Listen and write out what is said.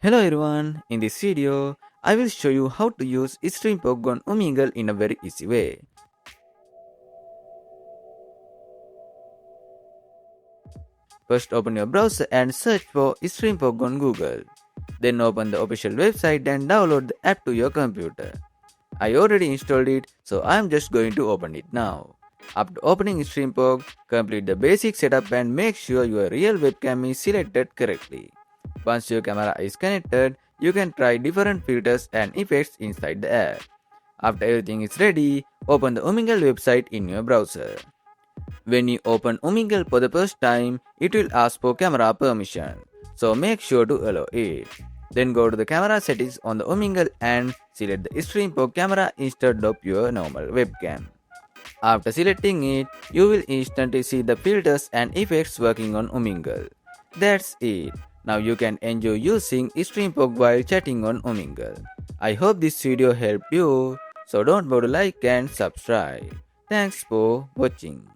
Hello everyone, in this video, I will show you how to use Streamfog on Umingle in a very easy way. First open your browser and search for Streamfog on Google. Then open the official website and download the app to your computer. I already installed it, so I am just going to open it now. After opening Streamfog, complete the basic setup and make sure your real webcam is selected correctly. Once your camera is connected, you can try different filters and effects inside the app. After everything is ready, open the Umingle website in your browser. When you open Umingle for the first time, it will ask for camera permission, so make sure to allow it. Then go to the camera settings on the Umingle and select the Streamfog camera instead of your normal webcam. After selecting it, you will instantly see the filters and effects working on Umingle. That's it. Now you can enjoy using Streamfog while chatting on Umingle. I hope this video helped you, so don't forget to like and subscribe. Thanks for watching.